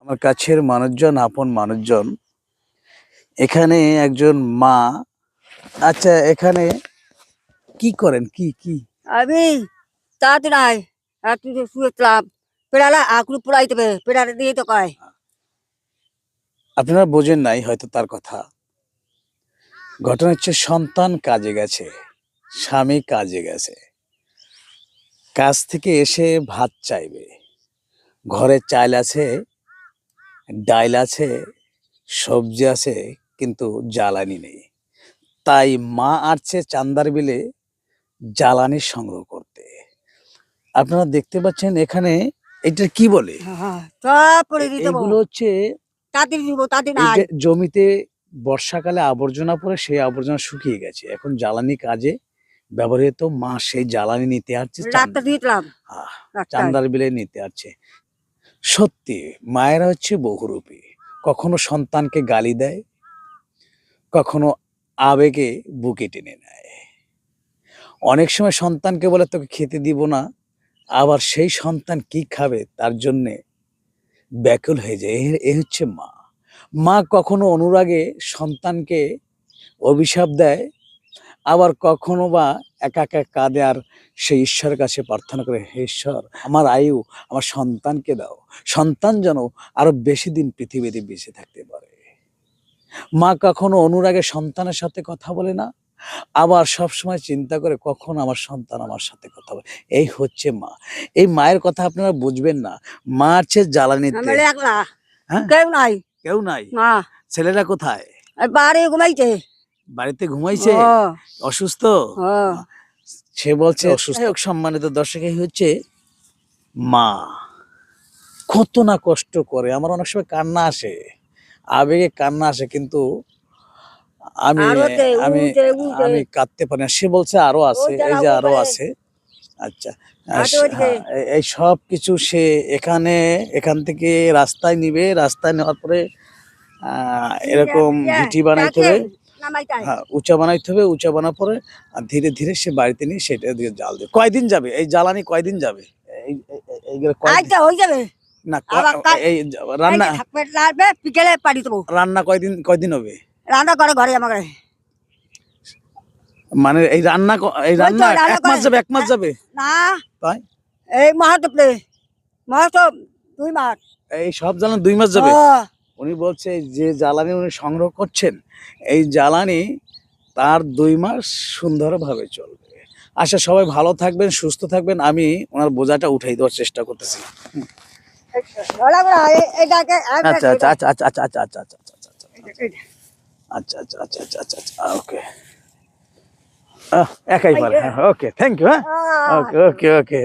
আমার কাছের মানুষজন, আপন মানুষজন। এখানে একজন মা। আচ্ছা, এখানে কি করেন? কি কি আমি তাতে নাই তুই শুয়েছিলাম পেড়ালা আকুল পুরাইতে হবে পেড়ালে দিয়ে তো কয় আপনারা বোঝেন নাই হয়তো তার কথা। ঘটনা হচ্ছে, সন্তান কাজে গেছে, স্বামী কাজে গেছে, কাজ থেকে এসে ভাত চাইবে। ঘরে চাল আছে, ডাল আছে, সবজি আছে, কিন্তু জ্বালানি নেই। তাই মা আসছে চান্দার বিলে জ্বালানি সংগ্রহ করতে। আপনারা দেখতে পাচ্ছেন এখানে, এটা কি বলে? সব পরে দিতে এইগুলো হচ্ছে তাতে দিব তাতে এই নাই যে জমিতে বর্ষাকালে আবর্জনা পড়ে, সেই আবর্জনা শুকিয়ে গেছে, এখন জ্বালানি কাজে ব্যবহৃত। মা সেই জ্বালানি নিতে আসছে, রাতটা দিয়েছিলাম চান্দার বিলে নিতে আসছে। সত্যি মায়েরা হচ্ছে বহুরূপী। কখনো সন্তানকে গালি দেয়, কখনো আবেগে বুকে টেনে নেয়। অনেক সময় সন্তানকে বলে তোকে খেতে দিব না, আবার সেই সন্তান কি খাবে তার জন্যে ব্যাকুল হয়ে যায়। এ হচ্ছে মা। মা কখনো অনুরাগে সন্তানকে অভিশাপ দেয়, আবার কখনো বা একা একা কাঁদে আর সেই ঈশ্বরের কাছে প্রার্থনা করে, হে ঈশ্বর, আমার আয়ু আমার সন্তানকে দাও, সন্তান যেন আরো বেশি দিন পৃথিবীতে বেঁচে থাকতে পারে। মা কখনো অনুরাগে সন্তানের সাথে কথা বলে না, আবার সবসময় চিন্তা করে কখন আমার সন্তান আমার সাথে কথা বলে। এই হচ্ছে মা। এই মায়ের কথা আপনারা বুঝবেন না। মা আছে জ্বালানিতে। হ্যাঁ, কেউ নাই কেউ নাই। না ছেলেরা কোথায়? বাড়ি ঘুমাইছে বাড়িতে ঘুমাইছে, অসুস্থ। সে বলছে অসুস্থ। সম্মানিত দর্শক, এই হচ্ছে মা। কত না কষ্ট করে। আমার অনেক সময় কান্না আসে, আবেগে কান্না আসে, কিন্তু আমি আমি আমি কাঁদতে পারি না। সে বলছে আরো আছে, এই যে আরো আছে। আচ্ছা, হ্যাঁ, এই সব কিছু সে এখান থেকে রাস্তায় নিবে। রাস্তায় নেওয়ার পরে এরকম ভিটি বানাইতে হবে, হ্যাঁ, উঁচা বানাইতে হবে। উঁচা বানার পরে ধীরে ধীরে সে বাড়িতে নিয়ে সেটা দিয়ে জাল দেবে। কয়দিন যাবে এই জ্বালানি? কয়দিন যাবে? না, এই রান্না বিকেলে পাড়ি দেবো। রান্না কয়দিন হবে? রান্না করে ঘরে আমার মানে এই রান্না এক মাস যাবে? 1 মাস যাবে না, তাই এই মাস 2 মাস। এই সব জ্বালানি 2 মাস যাবে। উনি বলছে যে জ্বালানি উনি সংগ্রহ করছেন, এই জ্বালানি তার 2 মাস সুন্দরভাবে চলবে। আচ্ছা, সবাই ভালো থাকবেন, সুস্থ থাকবেন। আমি ওনার বোঝাটা উঠাই দেওয়ার চেষ্টা করতেছি। আচ্ছা আচ্ছা আচ্ছা আচ্ছা আচ্ছা আচ্ছা আচ্ছা আচ্ছা আচ্ছা আচ্ছা আচ্ছা আচ্ছা আচ্ছা আচ্ছা ওকে। একাই পারে। ওকে, থ্যাংক ইউ। হ্যাঁ, ওকে ওকে ওকে।